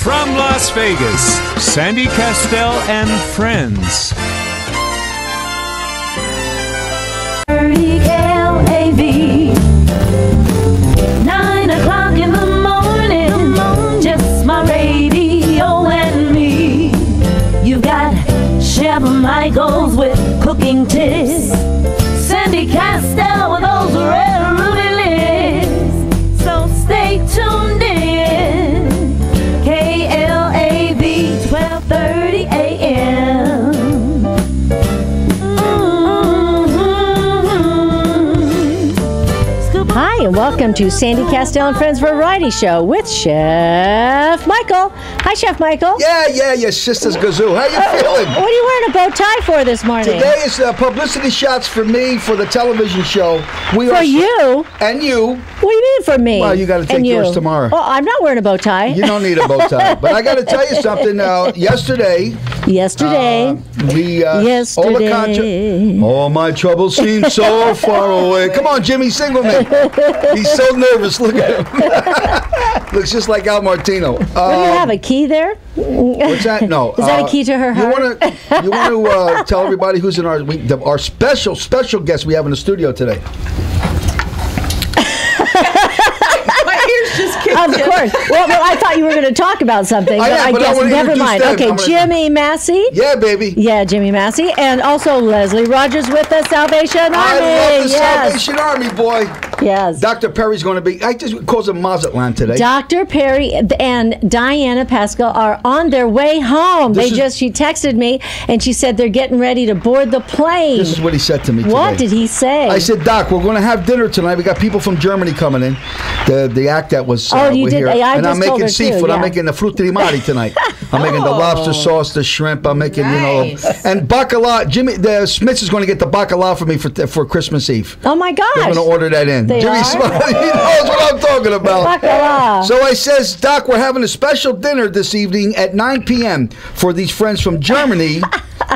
From Las Vegas, Sandy Kastel and friends. KLAV, 9 o'clock in the morning, just my radio and me. You got Chef Michaels with cooking tips, Sandy Kastel with those red ruby lips. So stay tuned in, KLAV 12:30 a.m. Hi, and welcome to Sandy Kastel and Friends Variety Show with Chef Michael. Hi, Chef Michael. Yeah, your sister's gazoo. How you feeling? What are you wearing a bow tie for this morning? Today is publicity shots for me for the television show. For you? And you. What do you mean for me? Well, you got to take yours tomorrow. Well, I'm not wearing a bow tie. You don't need a bow tie. But I got to tell you something. Yesterday. All my troubles seem so far away. Come on, Jimmy, sing with me. He's so nervous. Look at him. Looks just like Al Martino. What do you have, a key there? What's that? No. Is that a key to her heart? You want to tell everybody who's in our special guest we have in the studio today? Of course. Well, I thought you were going to talk about something, but I guess never mind. Okay, Jimmy Massey. Yeah, baby. Yeah, Jimmy Massey. And also Leslie Rogers with the Salvation Army. I love the Salvation Army, boy. Yes. Dr. Perry's going to be, I just calls him Mazatlan today. Dr. Perry and Diana Pascal are on their way home. She texted me, and she said they're getting ready to board the plane. This is what he said to me today. What did he say? I said, Doc, we're going to have dinner tonight. We got people from Germany coming in. The act that was you did. Here. And I'm making seafood. Too, yeah. I'm making the frutti di mare tonight. I'm making the lobster sauce, the shrimp. I'm making, and bacala. Jimmy, the Smiths is going to get the bacala for me for Christmas Eve. Oh my gosh! They're going to order that in. Jimmy Smith, he knows what I'm talking about. Bacala. So I says, Doc, we're having a special dinner this evening at 9 p.m. for these friends from Germany.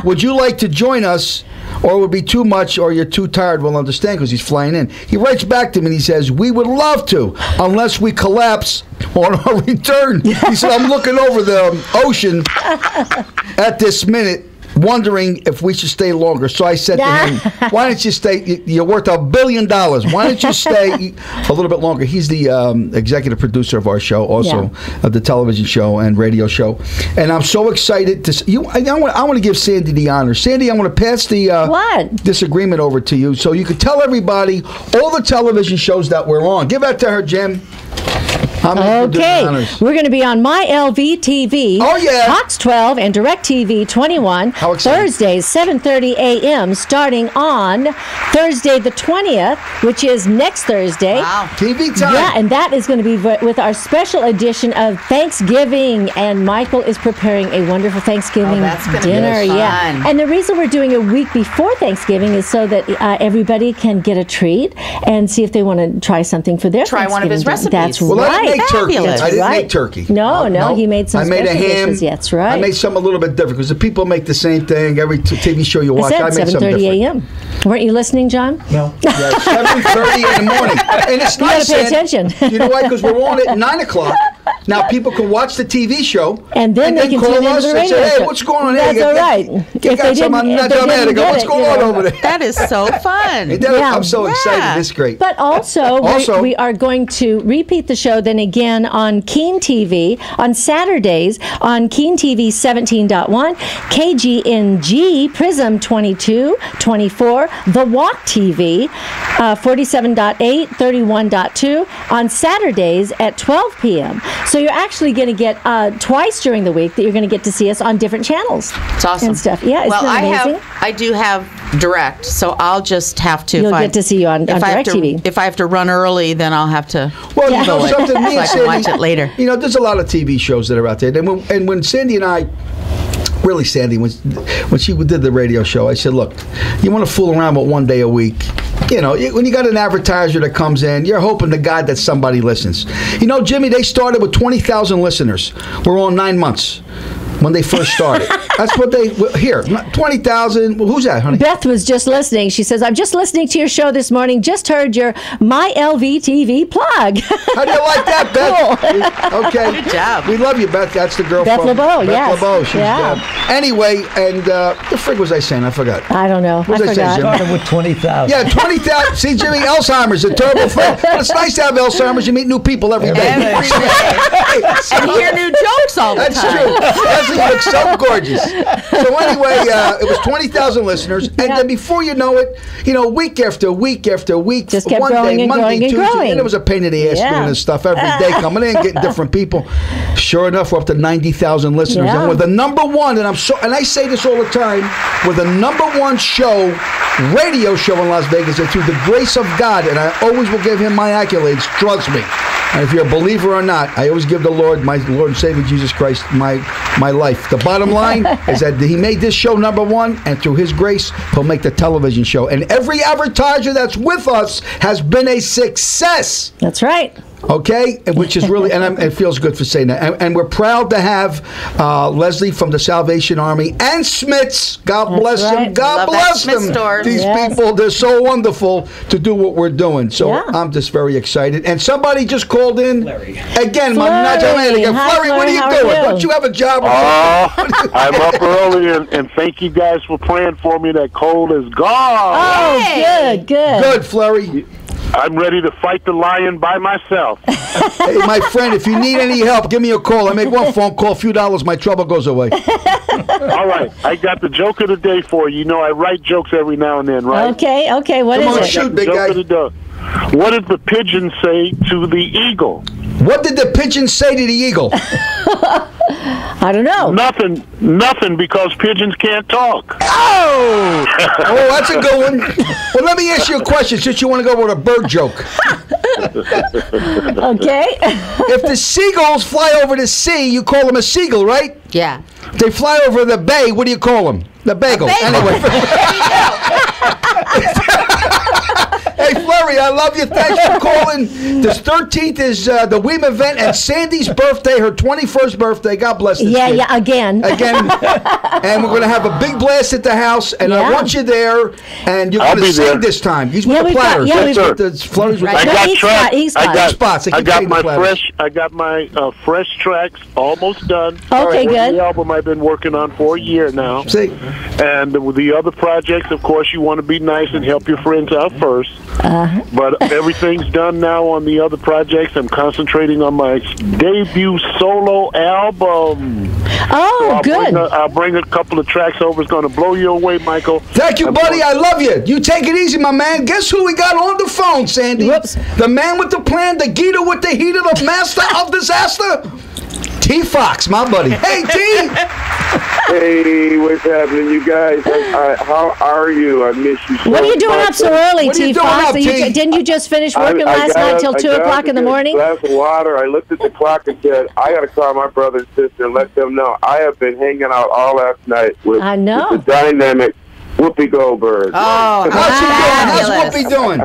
Would you like to join us? Or it would be too much, or you're too tired. We'll understand because he's flying in. He writes back to me and he says, we would love to, unless we collapse on our return. He said, I'm looking over the ocean at this minute, wondering if we should stay longer. So I said to him, why don't you stay? You're worth $1 billion. Why don't you stay a little bit longer? He's the executive producer of our show, also of the television show and radio show. And I'm so excited to you. I want to give Sandy the honor. Sandy, I want to pass the disagreement over to you so you could tell everybody all the television shows that we're on. Give that to her, Jim. Okay, we're going to be on My LV TV, Fox 12, and DirecTV 21, Thursdays, 7:30 a.m., starting on Thursday the 20th, which is next Thursday. Wow, TV time. Yeah, and that is going to be with our special edition of Thanksgiving, and Michael is preparing a wonderful Thanksgiving dinner. Yeah, and the reason we're doing a week before Thanksgiving is so that everybody can get a treat and see if they want to try something for their Thanksgiving. Try one of his recipes. That's well, right. Turkey. I didn't make turkey. No, he made some special dishes. That's right. I made something a little bit different because the people make the same thing every TV show you watch. I made something different. 7:30 a.m. Weren't you listening, John? No. Yeah, 7:30 in the morning. And it's nice. You got to pay attention. You know why? Because we're on at 9 o'clock. Now people can watch the TV show and then they can call us and say, "Hey, what's going on here?" That's all right. What's going on over there? That is so fun. I'm so excited. It's great. But also we are going to repeat the show then again on Keen TV on Saturdays on Keen TV 17.1, KGNG Prism 22, 24, The Walk TV 47.8, 31.2 on Saturdays at 12 p.m. So you're actually going to get twice during the week that you're going to get to see us on different channels. It's awesome. And stuff. Yeah, isn't that amazing? I do have direct, so I'll just have to. You'll get to see you on direct TV. If I have to run early, then I'll have to. Well, you know something. Me and Sandy, watch it later. You know, there's a lot of TV shows that are out there, and when Sandy and I. Really, Sandy, when she did the radio show, I said, look, you want to fool around with one day a week. You know, when you got an advertiser that comes in, you're hoping to God that somebody listens. You know, Jimmy, they started with 20,000 listeners. We're on 9 months. when they first started. That's what they here. 20,000. Who's that, honey? Beth was just listening. She says, "I'm just listening to your show this morning. Just heard your My LV TV plug." How do you like that, Beth? Cool. Okay. Good job. We love you, Beth. That's the girl Beth from LeBeau, Beth yes. LeBeau. She's, Yeah. Anyway, and the frig was I saying? I forgot. I don't know. What was I saying, forgot. Jim? Started with 20,000. Yeah, 20,000. See, Jimmy, Alzheimer's a terrible thing. But it's nice to have Alzheimer's. You meet new people every day. Every day. And hear new jokes all the That's time. true. Leslie looks so gorgeous. So anyway, it was 20,000 listeners, and then before you know it, week after week after week, Just kept one growing day, and Monday, growing and Tuesday, growing. and it was a pain in the ass Yeah. doing this stuff every day, coming in, getting different people. Sure enough, we're up to 90,000 listeners, Yeah. and we're the number one. And I say this all the time, we're the number one radio show in Las Vegas, and through the grace of God, and I always will give him my accolades. Trust me. And if you're a believer or not, I always give the Lord, my Lord and Savior Jesus Christ, my life. The bottom line is that He made this show number one, and through His grace, He'll make the television show. And every advertiser that's with us has been a success. That's right. Okay, which is really, and it feels good for saying that. And we're proud to have Leslie from the Salvation Army and Smith's. God bless right. them. God Love that bless Smith them. store. These Yes. people, they're so wonderful to do what we're doing. So Yeah. I'm just very excited. And somebody just called in again. My Flurry. Naja man again. Hi, Flurry, what are Flurry, you how doing? are you? Don't you have a job? I'm up early, and thank you guys for praying for me. That cold is gone. Oh, Hey. good. Good, Flurry. I'm ready to fight the lion by myself. Hey, my friend, if you need any help, give me a call. I make one phone call, a few dollars, my trouble goes away. All right, I got the joke of the day for you. You know I write jokes every now and then, right? Okay. What Come is on, it? shoot, big Joke guy. of the day. What did the pigeon say to the eagle? What did the pigeon say to the eagle? I don't know. Nothing, because pigeons can't talk. Oh, that's a good one. Well, let me ask you a question since you want to go with a bird joke. Okay. If the seagulls fly over the sea, you call them a seagull, right? Yeah. If they fly over the bay, what do you call them? The bagel. bagel. Anyway. Hey, Flurry, I love you. Thanks for calling. This 13th is the Weem event, and Sandy's birthday, her 21st birthday. God bless this kid. Yeah, again. And we're going to have a big blast at the house, and I Yeah. want you there, and you're I'll going to be sing there. this time. He's with Yeah, the we've got- platters. yeah, That's we've what got- the Flurry's with Right. I the got he's tracks. got- he's got it. spots. They I keep got saying my the platters. fresh. I got my fresh tracks almost done. Okay, For good. The album I've been working on for a year now. See? And with the other projects, of course, you want to be nice and help your friends out first. But everything's done now on the other projects. I'm concentrating on my debut solo album. Oh, good. I'll bring a couple of tracks over. It's going to blow you away, Michael. Thank you, buddy. I love you. You take it easy, my man. Guess who we got on the phone, Sandy? Whoops. The man with the plan, the Gita with the heater, the master of disaster. T. Fox, my buddy. Hey, T. Hey, what's happening, you guys? How are you? I miss you so What are you doing up so early, What are you T. doing Fox? up, T? Didn't you just finish working I last got night up- till I 2 got up o'clock to in the get a morning? glass of water. I looked at the clock and said, I got to call my brother and sister and let them know I have been hanging out all last night with, I know. with the dynamic Whoopi Goldberg. Oh, How's fabulous. Whoopi doing?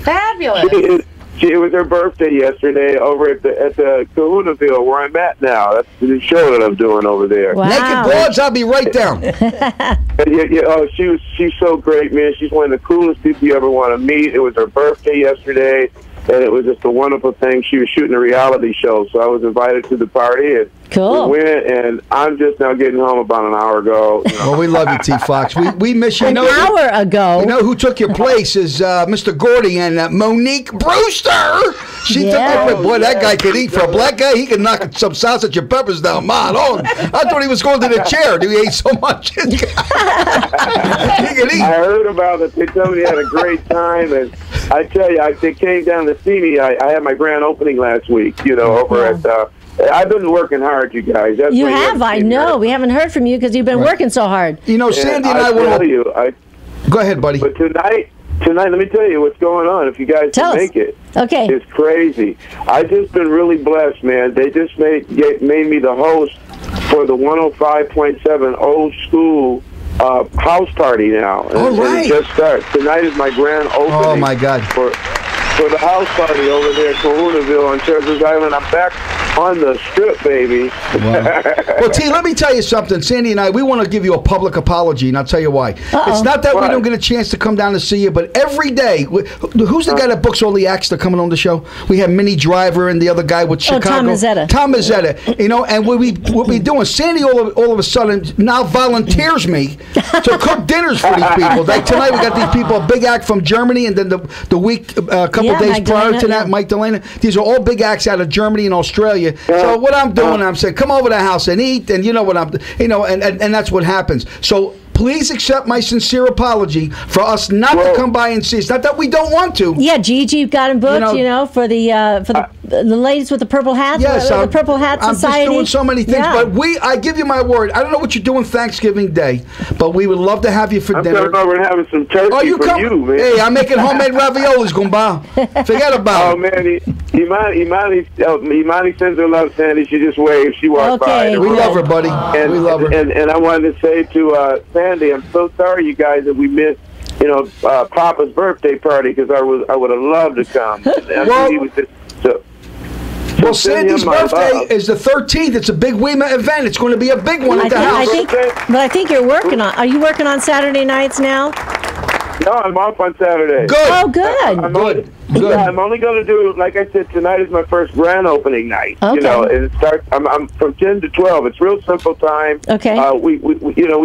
Fabulous. It was her birthday yesterday over at the Kahunaville where I'm at now. That's the show that I'm doing over there. Wow. Naked broads, I'll be right down. Oh, she's so great, man. She's one of the coolest people you ever want to meet. It was her birthday yesterday, and it was just a wonderful thing. She was shooting a reality show, so I was invited to the party, and Cool. we went, and I'm just now getting home about an hour ago. You know. Well, we love you, T. Fox. We miss you. An hour ago. You know who took your place is Mr. Gordy and Monique Brewster. She Yeah. took it. Boy, that guy could eat. For a black guy, he could knock some sausage and peppers down. Man, oh, I thought he was going to the chair. He ate so much. He could eat. I heard about it. They told me they had a great time, and I tell you, they came down to see me. I had my grand opening last week, over at... I've been working hard, you guys. That's You why have, I know. We haven't heard from you because you've been working so hard. You know, Sandy and I tell will. you, Go ahead, buddy. but tonight, let me tell you what's going on. If you guys Tell can us. make it, Okay. it's crazy. I've just been really blessed, man. They just made me the host for the 105.7 old school house party now. All And right. it just starts. Tonight is my grand opening. Oh, my God. For the house party over there at Kahunaville on Treasures Island. I'm back on the strip, baby. Wow. Well, T, let me tell you something. Sandy and I, we want to give you a public apology, and I'll tell you why. It's not that we don't get a chance to come down to see you, but every day, who's the guy that books all the acts that are coming on the show? We have Minnie Driver and the other guy with Chicago. Tom Mazzetta. Tom Mazzetta. You know, and what we doing, Sandy all of a sudden now volunteers me to cook dinners for these people. Like tonight, we got these people, a big act from Germany, and then the week, a couple days Mike prior Delana, to that, Mike Delana. These are all big acts out of Germany and Australia. So what I'm doing, I'm saying, come over to the house and eat, and you know what and that's what happens. So please accept my sincere apology for us not to come by and see. It's not that we don't want to. Yeah, Gigi got him booked, for the ladies with the purple hats. Yes, the Purple Hat Society. I'm just doing so many things, but I give you my word. I don't know what you're doing Thanksgiving Day, but we would love to have you for dinner. I'm coming over and having some turkey for you, man. Hey, I'm making homemade raviolis, Gumba. Forget about it. Oh, man, Imani sends her love, Sandy. She just waves. She walks by. We love her, buddy. And, we love her. And I wanted to say to Sandy, I'm so sorry, you guys, that we missed, Papa's birthday party, because I would have loved to come. Well, Sandy's birthday is the 13th. It's a big WEMA event. It's going to be a big one at the house. I think you're working on. Are you working on Saturday nights now? No, I'm off on Saturday. Good. Oh, good. Good. Yeah, I'm only going to do, like I said, tonight is my first grand opening night. Okay. And it starts. I'm from 10 to 12. It's real simple time. Okay. We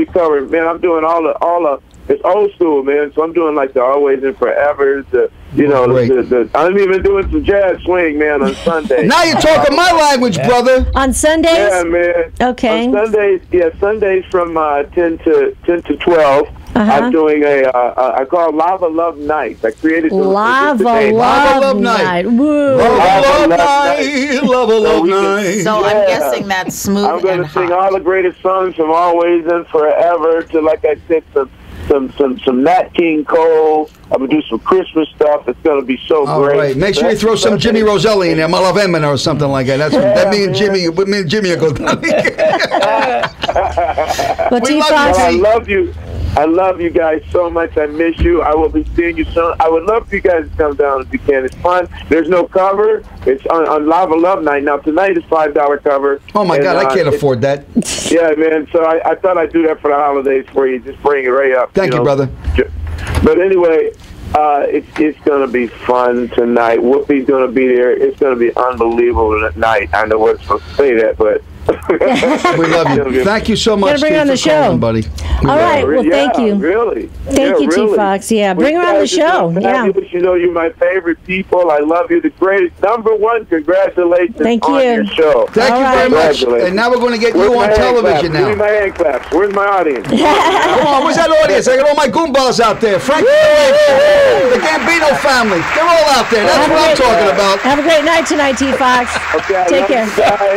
cover. Man, I'm doing all the. It's old school, man. So I'm doing like the Always and Forevers. I'm even doing some jazz swing, man, on Sunday. Now you're talking my language, brother. On Sundays? Yeah, man. Okay. On Sundays from 10 to 12. I'm doing I call it Lava Love Night. I created Lava Love Night. Woo. Lava Love Night. So I'm guessing that's smooth. I'm going to sing all the greatest songs from Always and Forever to, like I said, some Nat King Cole. I'm going to do some Christmas stuff. It's going to be so great. All right. Make sure you throw some Jimmy Roselli in there, Malavemina or something like that. That me and Jimmy will go down. But I love you. I love you guys so much. I miss you. I will be seeing you soon. I would love for you guys to come down if you can. It's fun. There's no cover. It's on Lava Love Night. Now, tonight is $5 cover. Oh, my God. I can't afford that. Yeah, man. So I thought I'd do that for the holidays for you. Just bring it right up. Thank you, brother. But anyway, it's going to be fun tonight. Whoopi's going to be there. It's going to be unbelievable night. I know we're supposed to say that, but... We love you. Thank you so much, bring her on the show, calling, buddy. All right. Well, thank you. Really. Thank you, T. Fox. Yeah, bring her on the show. Yeah. You know, you're my favorite people. I love you. The greatest. Number one. Congratulations. Thank you. On your show. Thank you very much. And now we're going to get you on television now. Give me my hand claps. Where's my audience? Come on. Where's that audience? I got all my goombas out there. Frank, the Gambino family. They're all out there. That's what I'm talking about. Have a great night tonight, T. Fox. Okay. Take care.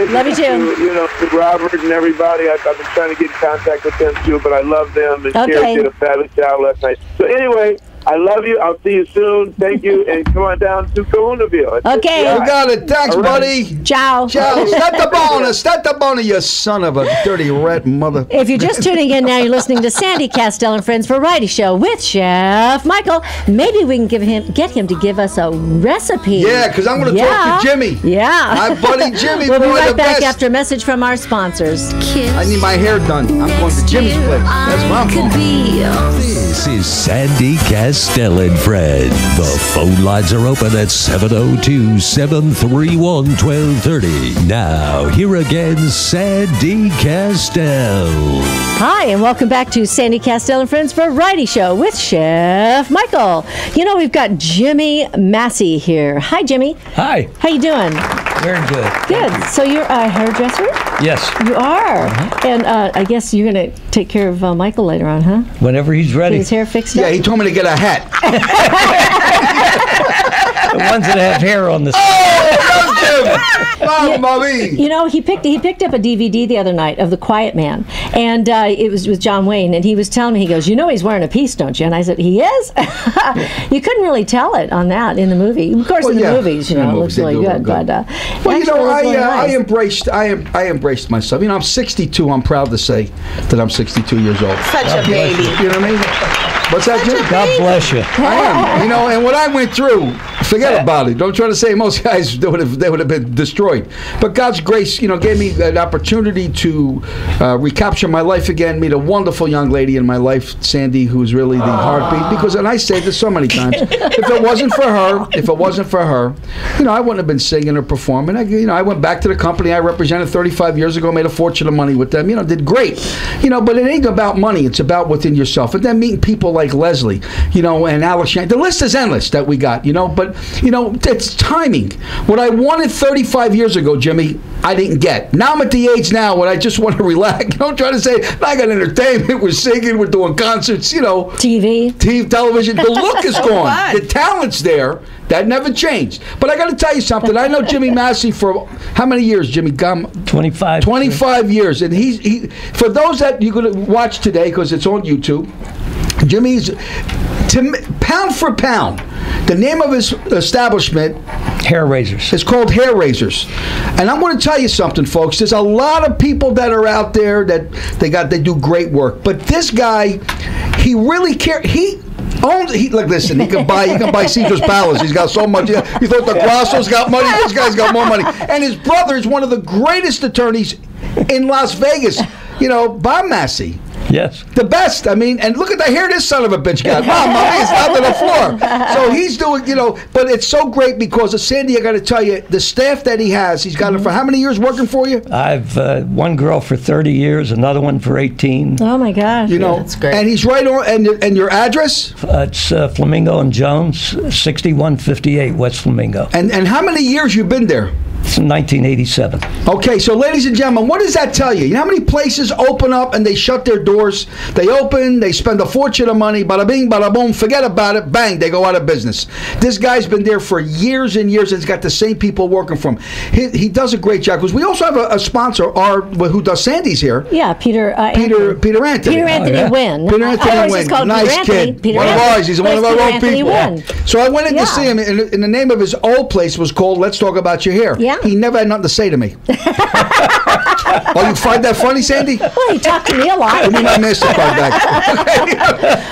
Love you too. To Robert and everybody. I've been trying to get in contact with them too, but I love them. And Sherry did a fabulous job last night. So anyway, I love you. I'll see you soon. Thank you. And come on down to Kahunaville. Okay. You got it. Thanks, buddy. Ciao. Ciao. Start the boner, you son of a dirty rat mother. If you're just tuning in now, you're listening to Sandy Kastel and Friends Variety Show with Chef Michael. Maybe we can get him to give us a recipe. Yeah, because I'm going to talk to Jimmy. Yeah. My buddy Jimmy. We'll be right back after a message from our sponsors. I need my hair done. I'm going to Jimmy's place. That's where I'm going. This is Sandy Kastel and Fred. The phone lines are open at 702-731-1230. Now, here again, Sandy Kastel. Hi, and welcome back to Sandy Kastel and Friends Variety Show with Chef Michael. You know, we've got Jimmy Massey here. Hi, Jimmy. Hi. How you doing? Very good. Good. So you're a hairdresser? Yes. You are. And I guess you're going to take care of Michael later on, huh? Whenever he's ready. Get his hair fixed up? Yeah, he told me to get a hat. The ones that have hair on the side. Oh, mommy. You know, he picked up a DVD the other night of The Quiet Man, and it was with John Wayne, and he was telling me, he goes, you know he's wearing a piece, don't you? And I said, he is? You couldn't really tell it on that in the movie. Of course, in the movies, you know, it looks really good. But well, you know, really I nice. I embraced myself. You know, I'm 62. I'm proud to say that I'm 62 years old. Such a baby. You know what I mean? What's that, Jim? God bless you. I am. You know, and what I went through, forget about it. Don't try to say most guys they would have been destroyed. But God's grace, you know, gave me an opportunity to recapture my life again. Meet a wonderful young lady in my life, Sandy, who's really the heartbeat. Because, and I say this so many times, if it wasn't for her, you know, I wouldn't have been singing or performing. I went back to the company I represented 35 years ago, made a fortune of money with them. You know, did great. You know, but it ain't about money. It's about within yourself. And then meeting people like Leslie, you know, and Alex Shank. The list is endless that we got, you know. But, you know, it's timing. What I wanted 35 years ago, Jimmy, I didn't get. Now I'm at the age now when I just want to relax. Don't try to say, I got entertainment, we're singing, we're doing concerts, you know. TV, television. The look is gone. The talent's there. That never changed. But I got to tell you something. I know Jimmy Massey for how many years, Jimmy? 25. 25 years. And he for those that you're going to watch today, because it's on YouTube, Jimmy's, pound for pound, the name of his establishment, Hair Razors. It's called Hair Razors. And I'm going to tell you something, folks. There's a lot of people that are out there that they do great work. But this guy, he really cares. Look, listen, he can buy Caesar's Palace. He's got so much. You thought the Grosso's got money? This guy's got more money. And his brother is one of the greatest attorneys in Las Vegas. You know, Bob Massey. Yes. The best. I mean, and look at the hair this son of a bitch got. Mom, it's out to the floor. So he's doing, you know, but it's so great because of Sandy, I got to tell you, the staff that he has, he's got it for how many years working for you? I've one girl for 30 years, another one for 18. Oh, my gosh. You know, that's great. And he's right on, and your address? It's Flamingo and Jones, 6158 West Flamingo. And how many years you been there? It's 1987. Okay, so ladies and gentlemen, what does that tell you? You know how many places open up and they shut their doors? They open, they spend a fortune of money, bada bing, bada boom, forget about it, bang, they go out of business. This guy's been there for years and years and he's got the same people working for him. He does a great job because we also have a sponsor, who does Sandy's here. Yeah, Peter Anthony. Peter Anthony Wynn. Peter Anthony Wynn. Nice kid. One of ours. He's one of our own people. So I went in to see him, and the name of his old place was called Let's Talk About Your Hair. Yeah. He never had nothing to say to me. Oh, you find that funny, Sandy? Well, he talked to me a lot. Give me my MasterCard back.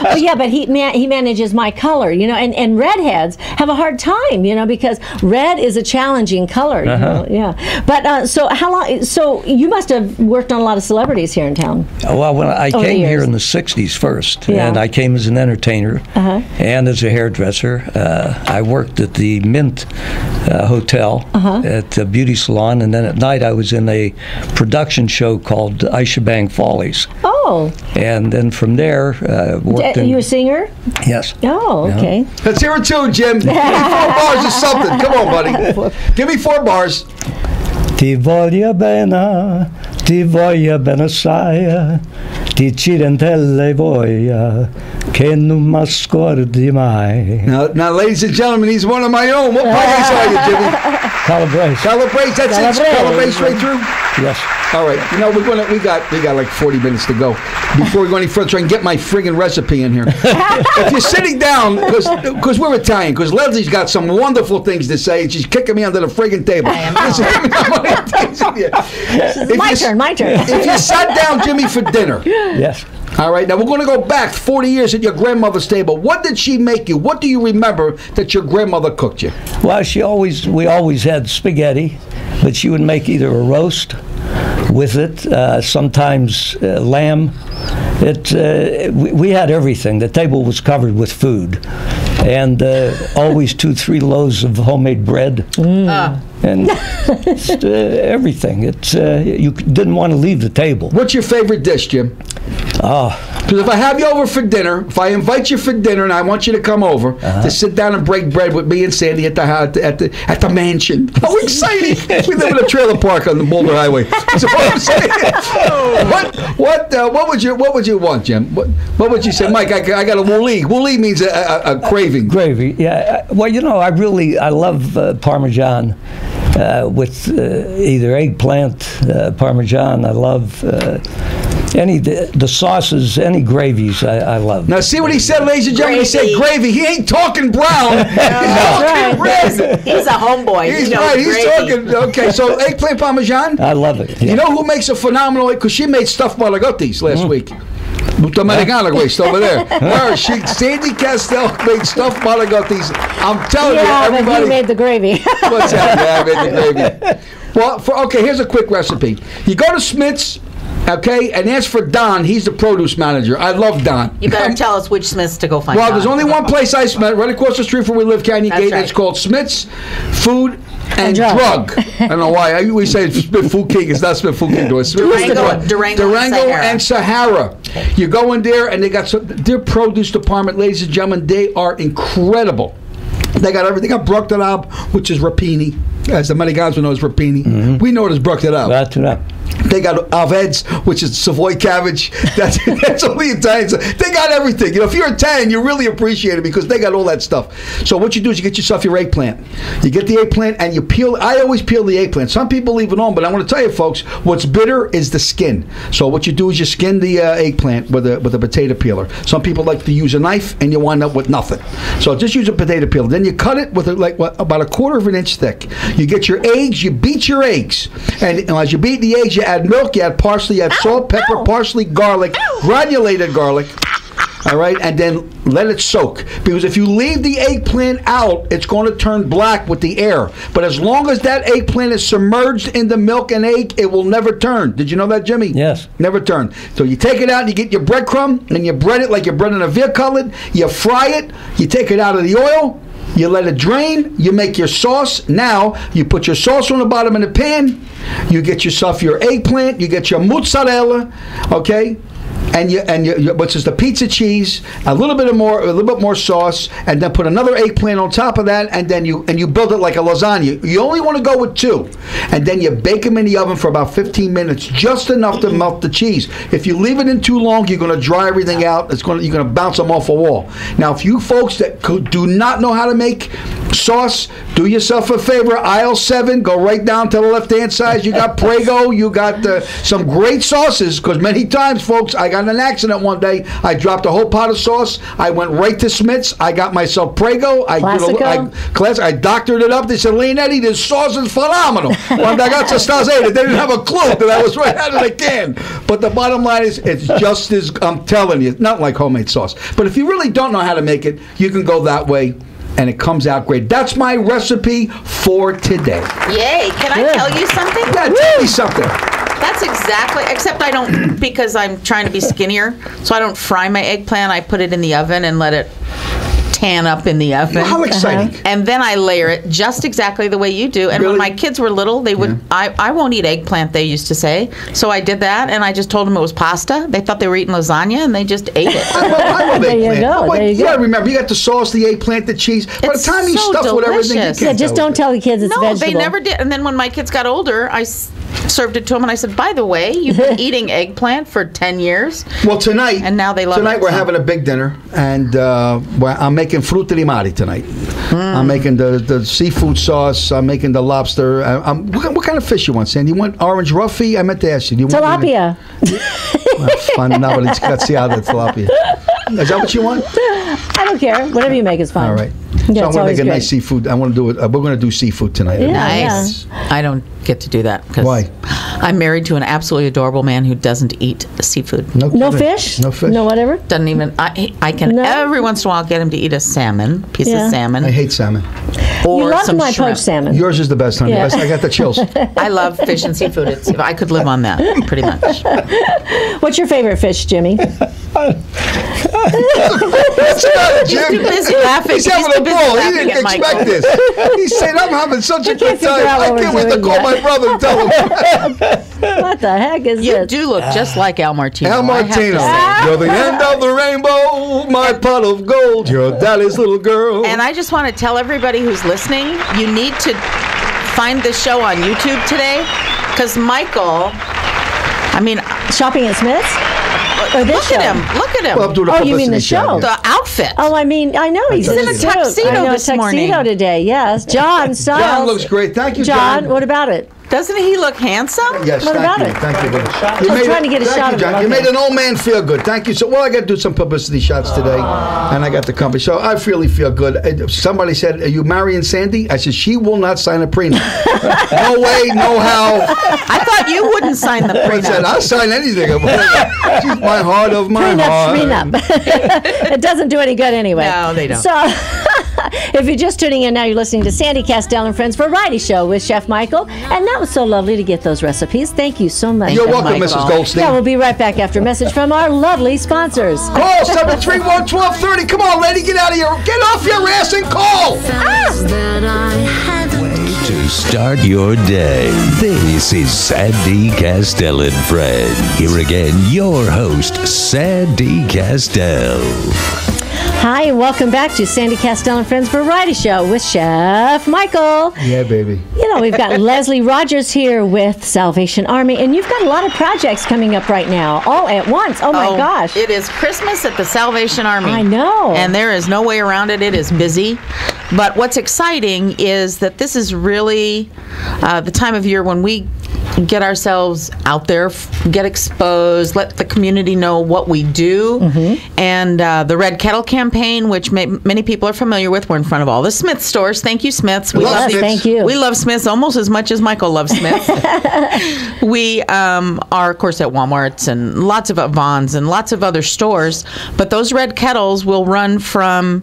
Well, yeah, but he manages my color, you know, and redheads have a hard time, you know, because red is a challenging color. You know? Yeah. But so how long? So you must have worked on a lot of celebrities here in town. Well, when I came here in the 60s first, and I came as an entertainer and as a hairdresser. I worked at the Mint Hotel at the beauty salon, and then at night I was in a production show called Aisha Bang Follies. Oh. And then from there, worked you a singer? Yes. Oh, okay. Yeah. Let's hear it too, Jim. Give me 4 bars or something. Come on, buddy. Give me 4 bars. Ti voglio bene assai, ti cirentelle voglia, che non mi scordi mai. Now, ladies and gentlemen, he's one of my own. What place are you, Jimmy? Calabrese. Calabrese, that's it? Calabrese straight through? Yes. All right. You know, we got like 40 minutes to go before we go any further so I can get my friggin' recipe in here. If you're sitting down, because we're Italian, because Leslie's got some wonderful things to say, and she's kicking me under the friggin' table. I am. My turn. If you sat down, Jimmy, for dinner. Yes. All right, now we're going to go back 40 years at your grandmother's table. What did she make you? What do you remember that your grandmother cooked you? Well, we always had spaghetti, but she would make either a roast with it, sometimes lamb. We had everything. The table was covered with food, and always 2-3 loaves of homemade bread. And everything. You didn't want to leave the table. What's your favorite dish, Jim? Because if I have you over for dinner, if I invite you for dinner and I want you to come over to sit down and break bread with me and Sandy at the mansion. How exciting! We live in a trailer park on the Boulder Highway. So what I'm saying, what would you want, Jim? What would you say, Mike? I got a wooly. Wooly means a craving. Gravy. Yeah. Well, you know, I love Parmesan. With either eggplant, Parmesan. I love the sauces, any gravies. I love. Now see what he said, ladies and gentlemen. He said gravy. He ain't talking brown. He's talking red. He's a homeboy. He's right. He's talking. Okay, so eggplant Parmesan. I love it. Yeah. You know who makes a phenomenal? Because she made stuffed malagutis last week. Dominicana waste over there. Where Sandy Kastel made stuffed mulligataw's. I'm telling you, everybody. But you made the gravy. What's that? Yeah, I made the gravy. Well, here's a quick recipe. You go to Smith's, okay, and ask for Don. He's the produce manager. I love Don. You better tell us which Smith's to go find. Well, there's only one place I smell, right across the street from where we live, Canyon Gate. Right. It's called Smith's Food and Drug. I don't know why. We say Smith Food King. It's not Smith Food King. It's Durango and Sahara. You go in there, and they got their produce department, ladies and gentlemen. They are incredible. They got everything. They got Bruchtetab, which is rapini, as the Americans will know as rapini. Mm-hmm. We know it as Bruchtetab. They got Aveds, which is Savoy cabbage. That's only Italians. They got everything. If you're Italian, you really appreciate it because they got all that stuff. So what you do is you get yourself your eggplant. You get the eggplant and you peel. I always peel the eggplant. Some people leave it on, but I want to tell you, folks, what's bitter is the skin. So what you do is you skin the eggplant with a potato peeler. Some people like to use a knife, and you wind up with nothing. So just use a potato peeler. Then you cut it with about 1/4 of an inch thick. You get your eggs. You beat your eggs, and as you beat the eggs, you add milk, you add parsley, you add salt, pepper, parsley, garlic, granulated garlic. All right, and then let it soak. Because if you leave the eggplant out, it's going to turn black with the air. But as long as that eggplant is submerged in the milk and egg, it will never turn. Did you know that, Jimmy? Yes. Never turn. So you take it out and you get your breadcrumb and you bread it like you're breading a veal cutlet. You fry it. You take it out of the oil. You let it drain. You make your sauce. Now, you put your sauce on the bottom of the pan. You get yourself your eggplant. You get your mozzarella, okay? And you which is the pizza cheese, a little bit more sauce, and then put another eggplant on top of that, and then you build it like a lasagna. You only want to go with 2, and then you bake them in the oven for about 15 minutes, just enough to melt the cheese. If you leave it in too long, you're going to dry everything out. You're going to bounce them off a wall. Now, if you folks that do not know how to make sauce, do yourself a favor. Aisle 7, go right down to the left-hand side. You got Prego. You got some great sauces, because many times, folks, I got in an accident one day. I dropped a whole pot of sauce. I went right to Smith's. I got myself Prego. I doctored it up. They said, Leonetti, this sauce is phenomenal. When I got to Staseta, they didn't have a clue that I was right out of the can. But the bottom line is, it's just as, I'm telling you, not like homemade sauce. But if you really don't know how to make it, you can go that way, and it comes out great. That's my recipe for today. Yay. Can I tell you something? Yeah, tell me something. That's exactly, except I don't, because I'm trying to be skinnier, so I don't fry my eggplant. I put it in the oven and let it tan up in the oven. How exciting. And then I layer it just exactly the way you do. And when my kids were little, they would, I won't eat eggplant, they used to say. So I did that, and I just told them it was pasta. They thought they were eating lasagna, and they just ate it. I love there eggplant. you go. There you gotta remember, you got the sauce, the eggplant, the cheese. By the time you stuff with everything, you can't just don't tell the kids it's vegetable. No, they never did. And then when my kids got older, I served it to them, and I said, by the way, you've been eating eggplant for 10 years. Well, tonight, and now they love tonight we're having a big dinner, and I'm making frutti di mare tonight. I'm making the seafood sauce. I'm making the lobster. What kind of fish you want, Sandy? You want orange roughy? I meant to ask you. Do you tilapia. Fun. No, but it's tilapia. Is that what you want? I don't care. Whatever you make is fine. All right. Yeah, so I want to make a nice seafood. I want to do it. We're going to do seafood tonight. Yeah, nice. Yeah. I don't get to do that. Why? I'm married to an absolutely adorable man who doesn't eat seafood. No fish? No fish? No whatever? Doesn't even. I can every once in a while get him to eat a salmon, piece of salmon. I hate salmon. Or you love some my shrimp. poached salmon. Yours is the best, honey. Yeah. I got the chills. I love fish and seafood. I could live on that, pretty much. What's your favorite fish, Jimmy? That's not Jim. He's too busy laughing. He's having a ball. He didn't expect this. He said, I'm having such a good time. I can't wait to call my brother and tell him. What the heck is this? You do look just like Al Martino. Al Martino. You're the end of the rainbow, my pot of gold. You're daddy's little girl. And I just want to tell everybody who's listening, you need to find this show on YouTube today, because Michael, Shopping at Smith's? Or this look at him. Look at him. Well, you mean the show? The outfit. Oh, I know. He's in a tuxedo this morning. Tuxedo today, yes. John Styles. John looks great. Thank you, John. What about it? Doesn't he look handsome? Yes, What about thank you. it? Thank you. Just trying to get a shot of John. him. You Okay. made an old man feel good. Thank you. So, well, I got to do some publicity shots today, and I got the company. So I really feel good. Somebody said, "Are you marrying Sandy?" I said, "She will not sign a prenup. No way, no how." I thought you wouldn't sign the I said, prenup. "I'll sign anything." She's my heart of my heart. Prenup. It doesn't do any good anyway. No, they don't. So, if you're just tuning in now, you're listening to Sandy Kastel and Friends Variety Show with Chef Michael. And that was so lovely to get those recipes. Thank you so much. You're Chef welcome, Michael. Mrs. Goldstein. Yeah, we'll be right back after a message from our lovely sponsors. Call 731-1230. Come on, lady, get out of here. Get off your ass and call. To start your day, this is Sandy Kastel and Friends. Here again, your host, Sandy Kastel. Hi, and welcome back to Sandy Kastel and Friends Variety Show with Chef Michael. Yeah, baby. You know, we've got Leslie Rogers here with Salvation Army, and you've got a lot of projects coming up right now, all at once. Oh, my gosh. It is Christmas at the Salvation Army. I know. And there is no way around it. It is busy. But what's exciting is that this is really the time of year when we get ourselves out there, get exposed, let the community know what we do. Mm-hmm. And the Red Kettle campaign, which many people are familiar with. We're in front of all the Smiths stores. Thank you, Smiths. We Yes, thank you. We love Smiths almost as much as Michael loves Smiths. We are, of course, at Walmart's and lots of Vons and lots of other stores. But those Red Kettles will run from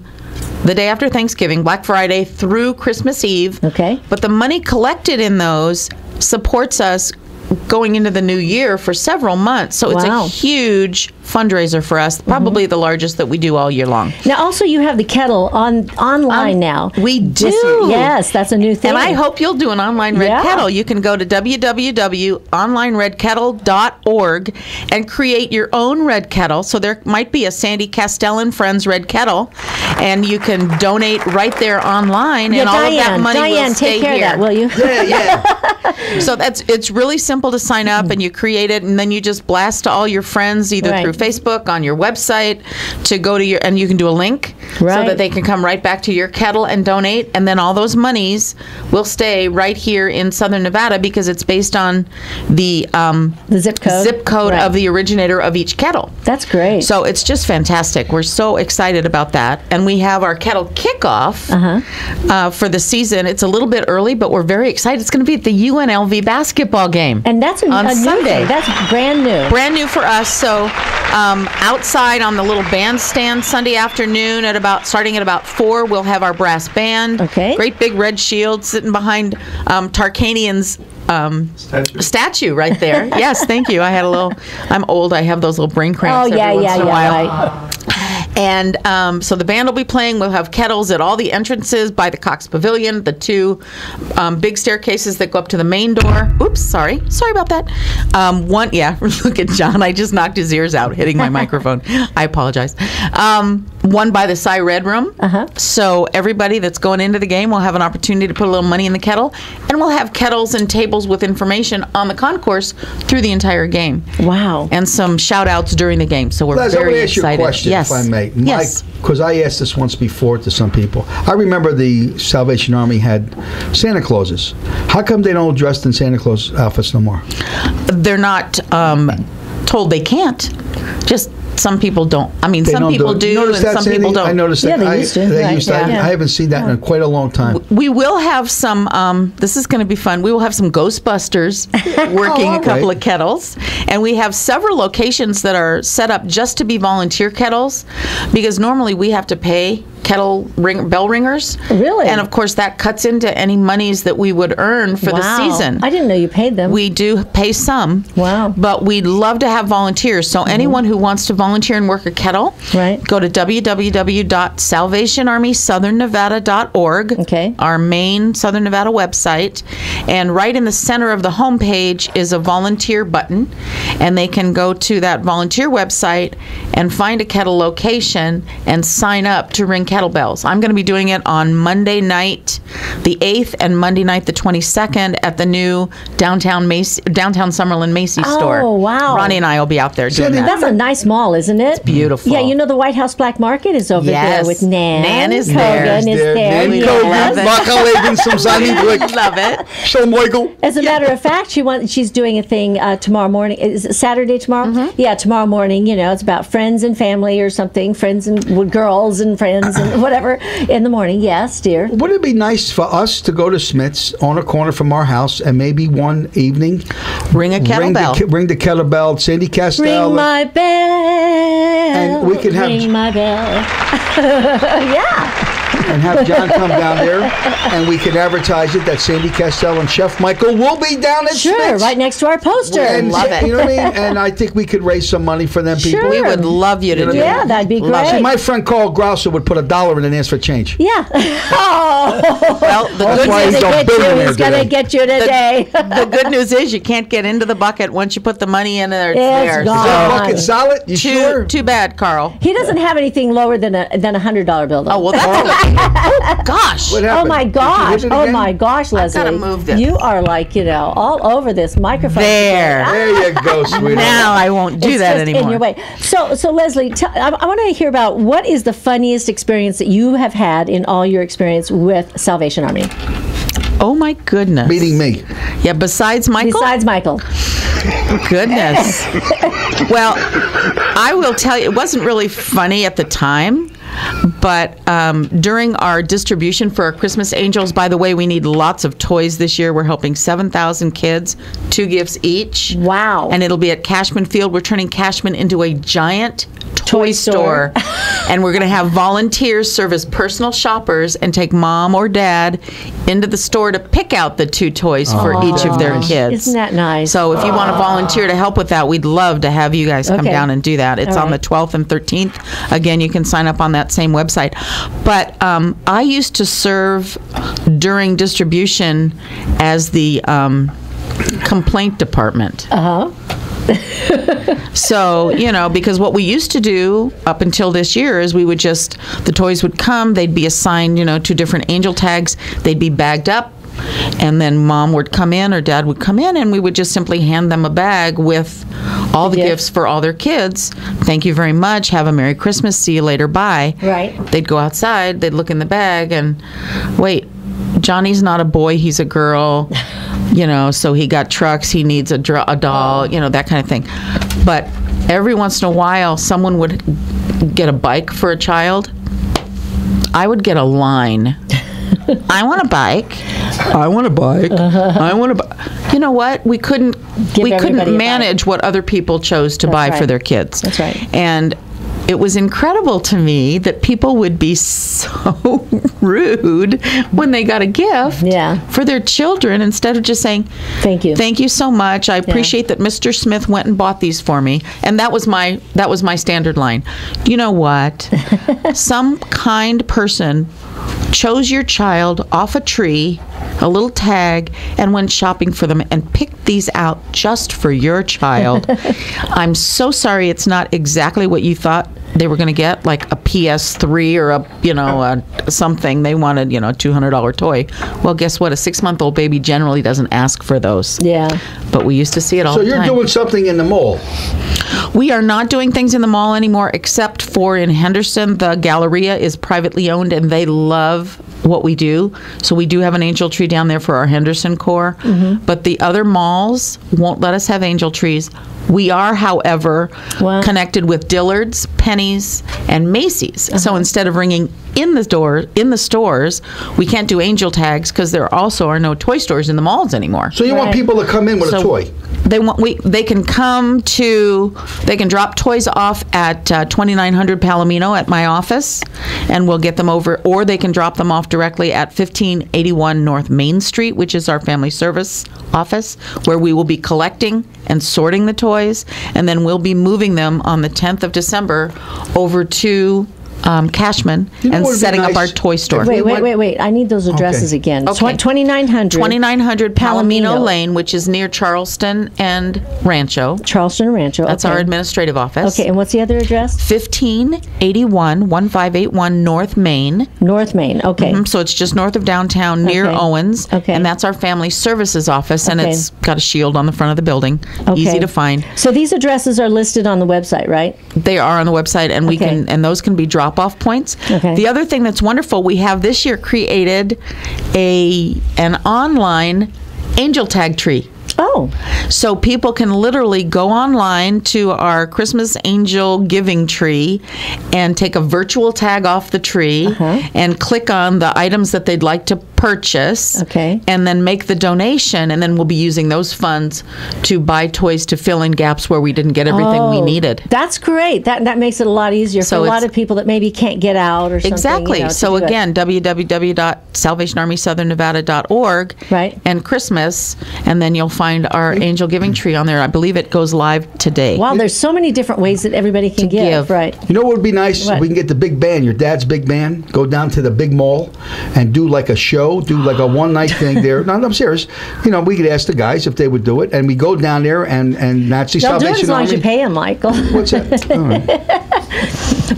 the day after Thanksgiving, Black Friday, through Christmas Eve. Okay. But the money collected in those supports us going into the new year for several months. So it's Wow. a huge fundraiser for us, probably the largest that we do all year long. Now, also, you have the kettle online now. We This do. year. Yes, that's a new thing. And I hope you'll do an online Red Yeah. Kettle. You can go to www.onlineredkettle.org and create your own Red Kettle. So there might be a Sandy Kastel and Friends Red Kettle, and you can donate right there online, Yeah, and all of that Diane, money Diane, will stay take care here. of that, will you? Yeah. So it's really simple to sign up, and you create it, and then you just blast to all your friends either Right. through Facebook, on your website, to go to your, and you can do a link so Right. that they can come right back to your kettle and donate, and then all those monies will stay right here in Southern Nevada because it's based on the zip code, of the originator of each kettle. That's great. So it's just fantastic. We're so excited about that. And we have our kettle kickoff for the season. It's a little bit early, but we're very excited. It's going to be at the UNLV basketball game. And that's on a new Sunday. thing. That's brand new. Brand new for us. So outside on the little bandstand Sunday afternoon starting at about 4, we'll have our brass band. Okay. Great big red shield sitting behind Tarkanian's statue right there. Yes, thank you. I'm old. I have those little brain cramps every once in a while. Right. And so the band will be playing. We'll have kettles at all the entrances by the Cox Pavilion, the 2 big staircases that go up to the main door. Oops, sorry about that. Look at John. I just knocked his ears out hitting my microphone. I apologize. One by the Cy Red Room. So everybody that's going into the game will have an opportunity to put a little money in the kettle. And we'll have kettles and tables with information on the concourse through the entire game. Wow. And some shout outs during the game. So we're Les, I want very to ask you a excited. question, Yes. if I may. Yes. Because I asked this once before to some people. I remember the Salvation Army had Santa Clauses. How come they don't dress in Santa Claus outfits no more? They're not told they can't. Just some people don't. I mean, some people do, and some people don't. I noticed that. Yeah, they used to. Right, yeah. I haven't seen that in quite a long time. We will have some, this is going to be fun, we will have some Ghostbusters working a couple of kettles. And we have several locations that are set up just to be volunteer kettles, because normally we have to pay bell ringers. Really? And of course that cuts into any monies that we would earn for the season. I didn't know you paid them. We do pay some. Wow. But we'd love to have volunteers. So anyone who wants to volunteer and work a kettle, go to www.salvationarmysouthernevada.org, our main Southern Nevada website. And right in the center of the homepage is a volunteer button. And they can go to that volunteer website and find a kettle location and sign up to ring kettlebells. I'm going to be doing it on Monday night, the 8th, and Monday night, the 22nd, at the new downtown Summerlin Macy's store. Oh, wow. Ronnie and I will be out there doing that. That's a nice mall, isn't it? It's beautiful. Yeah, you know the White House Black Market is over there with Nan. Nan is Kogan there. is there. Nan Yes. Kogan, Love it. Michael. As a matter of fact, she's doing a thing tomorrow morning. Is it Saturday tomorrow? Mm-hmm. Yeah, tomorrow morning. You know, it's about friends and family or something. Friends and girls and friends and whatever in the morning. Yes, dear. Would it be nice for us to go to Smith's on a corner from our house and maybe one evening ring a kettlebell, ring the kettlebell, Sandy Kastel, Ring my bell, and we can have ring my bell. Yeah. And have John come down there, and we can advertise it that Sandy Kastel and Chef Michael will be down at Smith's. Right next to our poster. And, love it. You know what I mean? And I think we could raise some money for them people. We would love you to do Yeah, that. that'd be great. See, my friend Carl Grouser would put $1 in and ask for change. Yeah. Oh. Well, the That's good why news he's a billionaire He's going to today. get you today. the good news is you can't get into the bucket once you put the money in there. It's there. gone. Is that bucket solid? You sure? Too bad, Carl. He doesn't have anything lower than a $100 bill, though. Oh, well, that's good. Gosh. What Oh happened? my Did gosh! you hit it Oh again? my gosh, Leslie! gotta move this. You are like all over this microphone. There. There you go, sweetheart. Now I won't do It's that just anymore. in your way. So Leslie, I want to hear about what is the funniest experience that you have had in all your experience with Salvation Army. Oh my goodness. Meeting me. Yeah, besides Michael? Besides Michael. Goodness. Well, I will tell you, it wasn't really funny at the time. But during our distribution for our Christmas Angels, by the way, we need lots of toys this year. We're helping 7,000 kids, 2 gifts each. Wow. And it'll be at Cashman Field. We're turning Cashman into a giant toy store. And we're going to have volunteers serve as personal shoppers and take mom or dad into the store to pick out the 2 toys for each of their kids. Isn't that nice? So if you want to volunteer to help with that, we'd love to have you guys come Okay. down and do that. It's All on the right. 12th and 13th. Again, you can sign up on that same website. But I used to serve during distribution as the complaint department. So, because what we used to do up until this year is we would the toys would come, they'd be assigned, to different angel tags, they'd be bagged up, and then mom would come in or dad would come in, and we would just simply hand them a bag with all the gifts for all their kids. Thank you very much. Have a Merry Christmas. See you later. Bye. Right. They'd go outside, they'd look in the bag, and wait, Johnny's not a boy, he's a girl. So he got trucks, he needs a doll, that kind of thing. But every once in a while, someone would get a bike for a child. I would get a line. I want a bike. I want a bike. I want a bike. You know what? We couldn't everybody a manage what other people chose to buy for their kids. That's right. And it was incredible to me that people would be so rude when they got a gift for their children instead of just saying, "Thank you so much. I appreciate that Mr. Smith went and bought these for me." And that was my standard line. You know what? Some kind person chose your child off a tree, a little tag, and went shopping for them and picked these out just for your child. I'm so sorry it's not exactly what you thought they were going to get, like a PS3 or a something. They wanted, a $200 toy. Well, guess what? A 6-month-old baby generally doesn't ask for those. Yeah. But we used to see it all the time. So you're doing something in the mall. We are not doing things in the mall anymore, except for in Henderson. The Galleria is privately owned, and they love what we do. So we do have an angel tree down there for our Henderson core. Mm-hmm. But the other malls won't let us have angel trees. We are, however, connected with Dillard's, Penny's, and Macy's. So instead of ringing in the stores, we can't do angel tags because there also are no toy stores in the malls anymore. So you want people to come in with a toy? They can drop toys off at 2900 Palomino at my office, and we'll get them over, or they can drop them off directly at 1581 North Main Street, which is our family service office, where we will be collecting and sorting the toys, and then we'll be moving them on the 10th of December over to Cashman You know and what would be setting up our nice? toy store. Wait. I need those addresses again. Okay. 2900. 2900 Palomino Palomino. Lane, which is near Charleston and Rancho. Charleston and Rancho. That's okay. our administrative office. Okay, and what's the other address? 1581 North Main. North Main. Okay. So it's just north of downtown near Okay. Owens. Okay. And that's our family services office, and Okay. it's got a shield on the front of the building. Okay. Easy to find. So these addresses are listed on the website, right? They are on the website, and we Okay. can, and those can be drop-off points. Okay. The other thing that's wonderful, we have this year created an online angel tag tree. Oh. So people can literally go online to our Christmas angel giving tree and take a virtual tag off the tree and click on the items that they'd like to purchase. Okay. And then make the donation, and then we'll be using those funds to buy toys to fill in gaps where we didn't get everything we needed. That's great. That makes it a lot easier So for a lot it's- of people that maybe can't get out or something. Exactly. You know, to So do it. again, www.salvationarmysouthernevada.org Right. and Christmas, and then you'll find our angel giving tree on there. I believe it goes live today. Wow, there's so many different ways that everybody can give. Right. You know what would be nice? What? We can get the big band, your dad's big band, go down to the big mall and do like a show, do like a one-night thing there. No, I'm serious. You know, we could ask the guys if they would do it, and we go down there and Nazi They'll do Salvation it as long Army. as you pay them, Michael. What's that? All right.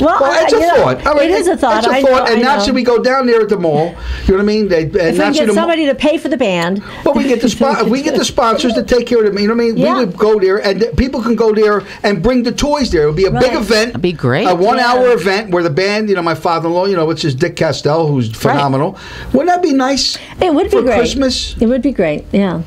Well, Well, it's a thought. I mean, it is a thought. It's a I thought. know, And I now, know. should we go down there at the mall? You know what I mean? If we can get somebody to pay for the band. But we get the if we get the sponsors to take care of them. You know what I mean? Yeah. We would go there, and people can go there and bring the toys there. It would be a big Right. event. That'd be great. A 1 hour event where the band, you know, my father-in-law, you know, which is Dick Kastel, who's phenomenal. Wouldn't that be nice? It would be for great. Christmas. It would be great. Yeah.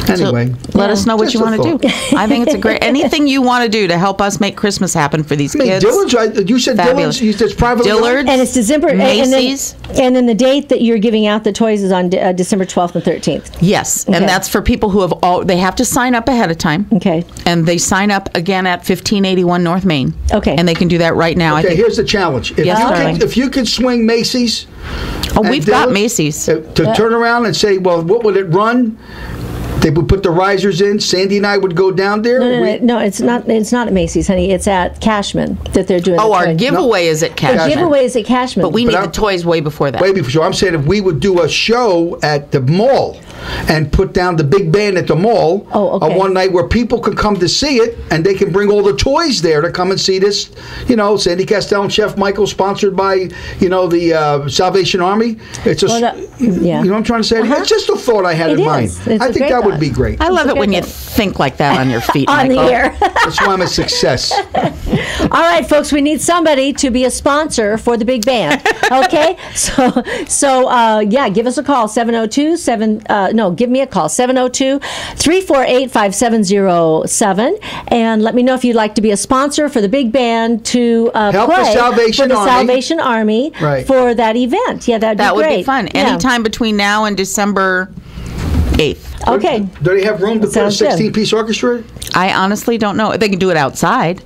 Anyway, Let us know what Just you a want to do. thought. I think it's a great anything you want to do to help us make Christmas happen for these I mean, kids. Dillard's, right? You said Fabulous. Dillard's. It's privately owned? Dillard's, And it's December. Macy's. And then the date that you're giving out the toys is on December 12th and 13th. Yes, Okay. and that's for people who have they have to sign up ahead of time. Okay. And they sign up again at 1581 North Main. Okay. And they can do that right now. I Okay, think. here's the challenge. If, Yes, you darling. could, if you could swing Macy's. Oh, and we've got Dillard's, Macy's. To turn around and say, well, what would it run? They would put the risers in. Sandy and I would go down there. No, it's not. It's not at Macy's, honey. It's at Cashman that they're doing. Oh, the our toy. giveaway is at The Cashman. giveaway is at Cashman. But we need I'm- the toys way before that. Way before. So I'm saying if we would do a show at the mall and put down the big band at the mall okay. one night where people can come to see it and they can bring all the toys there to come and see this. You know, Sandy Kastel and Chef Michael, sponsored by the Salvation Army. It's a yeah. You know what I'm trying to say? It's just a thought I had It in mind. is. It's I a think great that would thought. be great. I love It's it when a you good think like that on your feet, on Michael. the air. That's why I'm a success. All right, folks, we need somebody to be a sponsor for the big band. Okay, so yeah, give us a call 702-7. Give me a call 702-348-5707, and let me know if you'd like to be a sponsor for the big band to Help the play Salvation for the Army. Salvation Army Right. for that event. Yeah, that'd That be would great. be fun. Yeah. Anytime between now and December 8th. Okay. Do they have room to put a Sounds good. 16-piece orchestra? I honestly don't know. They can do it outside.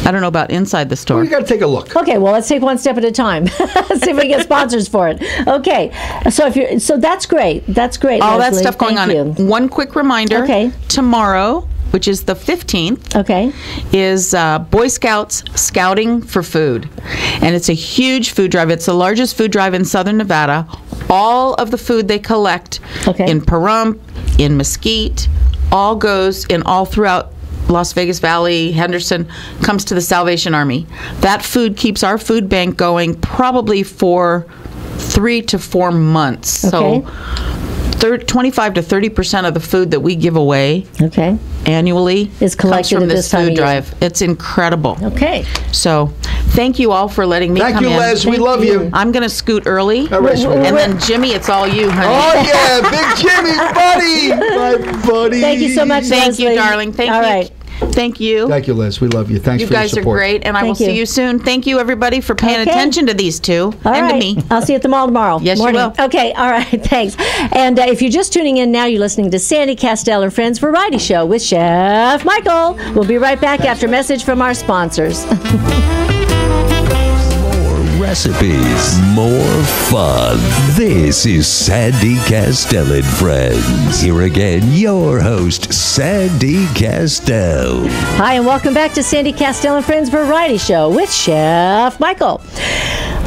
I don't know about inside the store. We got to take a look. Okay, well, let's take one step at a time. See if we get sponsors for it. Okay, so that's great. That's great. All that Leslie. stuff going Thank on. you. One quick reminder. Okay. Tomorrow, which is the 15th, Okay. is Boy Scouts Scouting for Food. And it's a huge food drive. It's the largest food drive in Southern Nevada. All of the food they collect in Pahrump, in Mesquite, all goes in all throughout Las Vegas Valley, Henderson, comes to the Salvation Army. That food keeps our food bank going probably for 3 to 4 months. Okay. So 25 to 30% of the food that we give away annually is collected comes from at this this time food of year. drive. It's incredible. Okay. So thank you all for letting me Thank come you, in. Les. We love you. I'm going to scoot early. All right, sweetheart. And then Jimmy, it's all you, honey. Oh, yeah, Big Jimmy, buddy. My buddy. Thank you so much, Thank you, Leslie. darling. Thank All you. right. Thank you. Thank you, Les. We love you. Thanks You for your guys are support. great, and I will Thank you. see you soon. Thank you, everybody, for paying Okay. attention to these two All and right. to me. I'll see you at the mall tomorrow. Yes, you morning. will. Okay. All right. Thanks. And if you're just tuning in now, you're listening to Sandy Kastel and Friends Variety Show with Chef Michael. We'll be right back after a message from our sponsors. Recipes, more fun. This is Sandy Kastel and Friends. Here again, your host, Sandy Kastel. Hi, and welcome back to Sandy Kastel and Friends Variety Show with Chef Michael.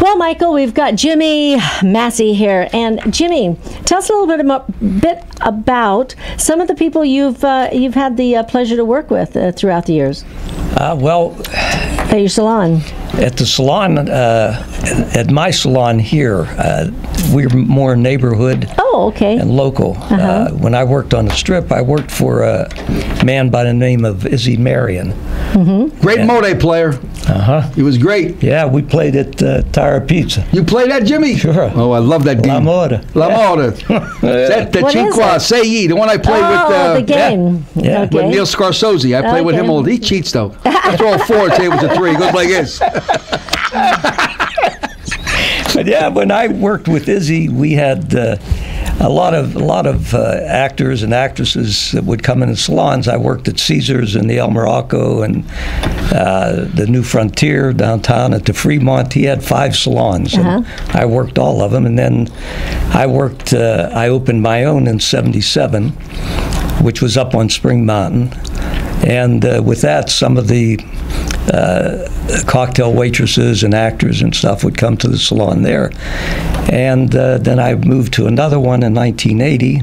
Well, Michael, we've got Jimmy Massey here, and Jimmy, tell us a little bit about some of the people you've had the pleasure to work with throughout the years. Well, at your salon. At the salon, at my salon here, we're more neighborhood. Oh, okay. And local. When I worked on the Strip, I worked for a man by the name of Izzy Marion. Great Mode player. He was great. Yeah, we played at Tara Pizza. You played that, Jimmy? Sure. Oh, I love that game. La Moda. Sette Cinque Sei, the one I played with. The game. Yeah. Okay. With Neil Scarsosi. I played with him all. He cheats though. I throw a 4, tables a 3. He goes like this. But yeah, when I worked with Izzy, we had a lot of actors and actresses that would come in the salons. I worked at Caesars and the El Morocco and the New Frontier downtown at the Fremont. He had 5 salons, and I worked all of them. And then I opened my own in '77, which was up on Spring Mountain. And with that, some of the cocktail waitresses and actors and stuff would come to the salon there. And then I moved to another one in 1980.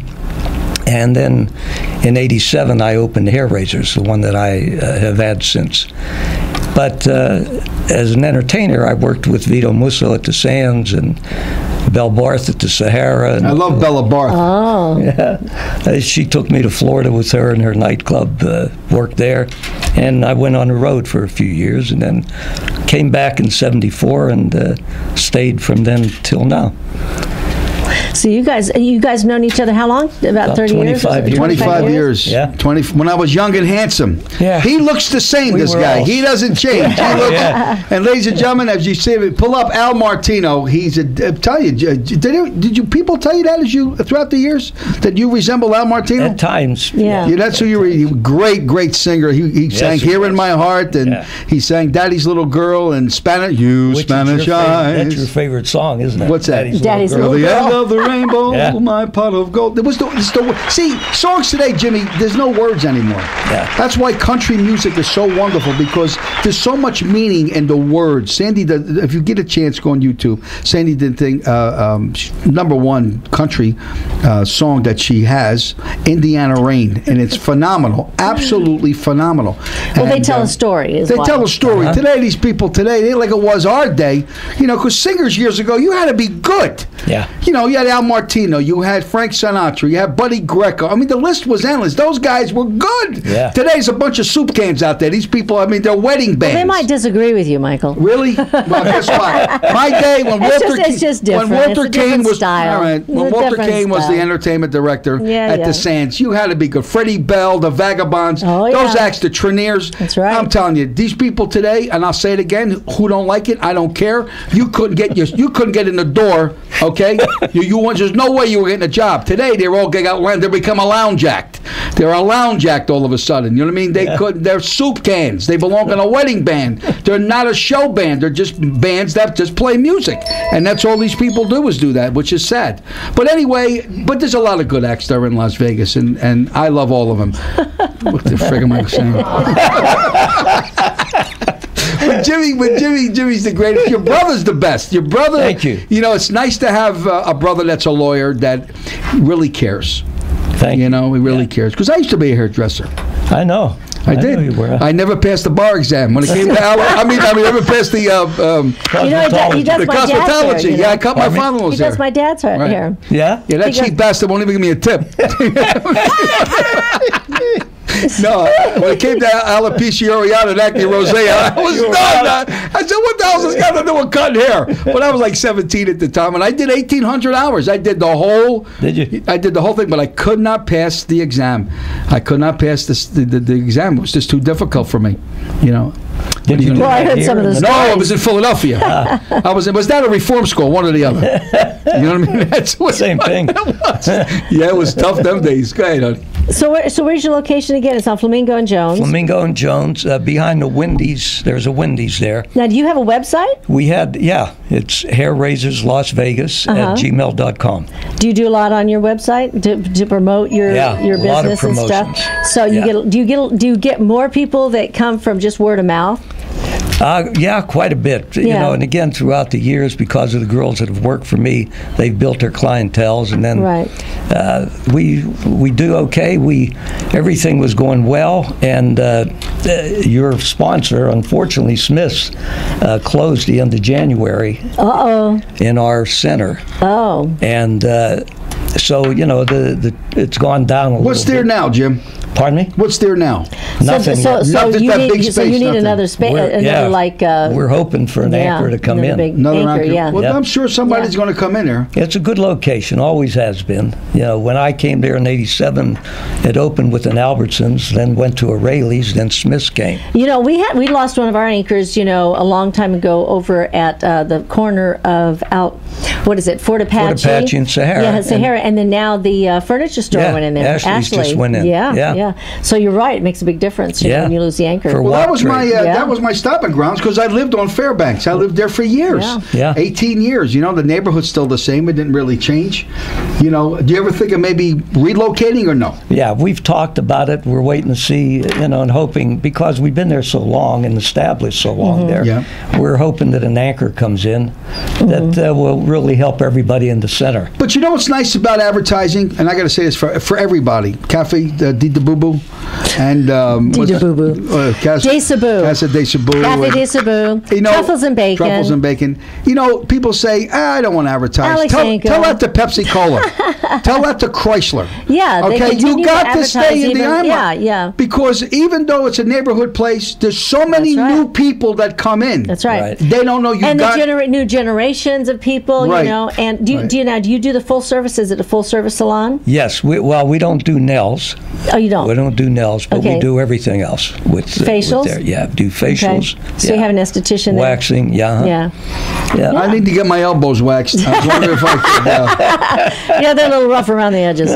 And then in '87, I opened Hair Razors, the one that I have had since. But as an entertainer, I worked with Vito Musso at the Sands and Belle Barth at the Sahara. And, I love Bella Barth. Oh. Yeah. She took me to Florida with her in her nightclub, worked there. And I went on the road for a few years and then came back in '74 and stayed from then till now. So you guys known each other how long? About 30 years? 25 years. 25 years. Yeah. 20. When I was young and handsome. Yeah. He looks the same, this guy. He doesn't change. He looks, and ladies and gentlemen, as you see, pull up Al Martino. He's tell you, did you people tell you that throughout the years that you resemble Al Martino? At times. Yeah. That's who you were. Great singer. He sang "Here in My Heart" and he sang "Daddy's Little Girl" and Spanish. Spanish eyes. That's your favorite song, isn't it? What's that? Daddy's Little Girl. The end of the rainbow, Yeah. my pot of gold. There was see, songs today, Jimmy, there's no words anymore. Yeah. That's why country music is so wonderful, because there's so much meaning in the words. Sandy, if you get a chance, go on YouTube. Sandy did think #1 country song that she has, Indiana Rain, and it's phenomenal, absolutely phenomenal. Well, they tell a story as well. They tell a story. Today, these people today, they ain't like it was our day, because singers years ago, you had to be good. Yeah. You had Al Martino, you had Frank Sinatra, you had Buddy Greco. I mean, the list was endless. Those guys were good. Yeah. Today's a bunch of soup cans out there. These people, I mean, they're wedding bands. They might disagree with you, Michael. Really? Well, guess what? My day when It's just different. when Walter It's a different Kane was style. all right, when It's a Walter different Kane was the style. entertainment director at the Sands, you had to be good. Freddie Bell, the Vagabonds, Oh, those yeah. acts, the Treniers. That's right. I'm telling you, these people today, and I'll say it again, who don't like it, I don't care. You couldn't get in the door. Okay, there's no way you were getting a job. Today they're all they become a lounge act. They're a lounge act all of a sudden. You know what I mean? They're soup cans. They belong in a wedding band. They're not a show band. They're just bands that just play music, and that's all these people do is do that, which is sad. But anyway, there's a lot of good acts there in Las Vegas, and I love all of them. What the frig am I saying? Jimmy's the greatest. Your brother's the best. Your brother. Thank you. It's nice to have a brother that's a lawyer that really cares. Thank you. He really cares. Because I used to be a hairdresser. I know. I did. know you were. I never passed the bar exam when it came to I never passed the He does the my dad's hair. cosmetology. Yeah, I cut my father-in-law's He hair. does my dad's hair. Right. Yeah? Yeah, that cheap bastard won't even give me a tip. No, when it came to alopecia areata and acne rosea, I was done. I said, what the hell has this got to do with cutting hair? But I was like 17 at the time, and I did 1,800 hours. I did the whole. Did you? I did the whole thing, but I could not pass the exam. I could not pass the exam. It was just too difficult for me. Did you do Well, I that heard here some of in the No, I was in Philadelphia. Was that a reform school? One or the other. You know what I mean? That's what Same thing. It was. Yeah, it was tough them days. Go ahead, honey. So where's your location again? It's on Flamingo and Jones. Flamingo and Jones, behind the Wendy's. There's a Wendy's there. Now, do you have a website? We had, it's Hair Razors Las Vegas at gmail.com. Do you do a lot on your website to promote your a lot of business and stuff? promotions. So do you get more people that come from just word of mouth? Yeah, quite a bit. You know, and again, throughout the years, because of the girls that have worked for me, they've built their clienteles, and then we do okay. Everything was going well, and your sponsor, unfortunately, Smith's, closed the end of January. In our center. And so it's gone down a little bit. What's there now, Jim? Pardon me? What's there now? Nothing. So you need another space. We're hoping for an anchor to come in. Another anchor. Yeah. Well, I'm sure somebody's going to come in there. It's a good location. Always has been. When I came there in '87, it opened with an Albertsons, then went to a Rayleigh's, then Smith's came. We lost one of our anchors. A long time ago over at the corner of Fort Apache. Fort Apache and Sahara. Yeah, Sahara, and then now the furniture store went in there. Ashley's just went in. Yeah. So you're right. It makes a big difference when you lose the anchor. Well, that was my stopping grounds because I lived on Fairbanks. I lived there for years. 18 years. The neighborhood's still the same. It didn't really change. Do you ever think of maybe relocating or no? Yeah, we've talked about it. We're waiting to see, and hoping, because we've been there so long and established so long there, we're hoping that an anchor comes in that will really help everybody in the center. But what's nice about advertising, and I got to say this for everybody, Cafe Dita Boo Boo, and Dita Boo Boo, Casa de Sabu, Cafe de Sabu, truffles and bacon. People say, I don't want to advertise. Tell that to Pepsi Cola. Tell that to Chrysler. Yeah. Okay, you got to stay in the limelight. Yeah. Because even though it's a neighborhood place, there's so many new people that come in. That's right. They don't know the new generations of people. And do you do the full service? Is it a full service salon? Yes. We don't do nails. Oh, you don't? We don't do nails, but we do everything else with facials. Do facials. Okay. So you have an esthetician there? Waxing. Yeah. I need to get my elbows waxed. I was wondering if I could. Yeah, they're a little rough around the edges.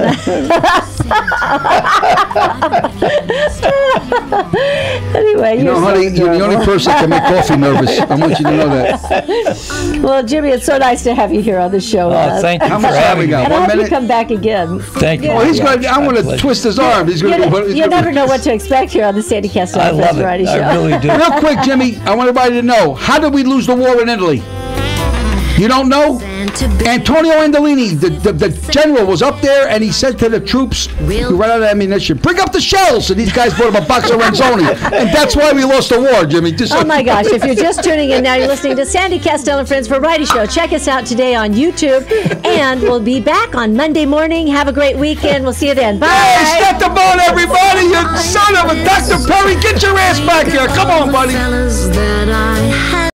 Anyway, honey, you're the only person that can make coffee nervous. I want you to know that. Well, Jimmy, it's so nice to have you here on the show. Thank you for having me. And I hope you come back again. Thank you. Well, he's going. I'm going to twist his arm. He's going to. You never know what to expect here on the Sandy Kastel I love it. Variety Show. I really do. Real quick, Jimmy, I want everybody to know, how did we lose the war in Italy? You don't know? Antonio Andolini, the general, was up there and he said to the troops who ran out of ammunition, bring up the shells! And these guys brought him a box of Renzoni. And that's why we lost the war, Jimmy. Oh my gosh, if you're just tuning in now, you're listening to Sandy Kastel and Friends Variety Show. Check us out today on YouTube. And we'll be back on Monday morning. Have a great weekend. We'll see you then. Bye! Hey, step the boat, everybody! You son of a Dr. Perry, get your ass back here. Come on, buddy.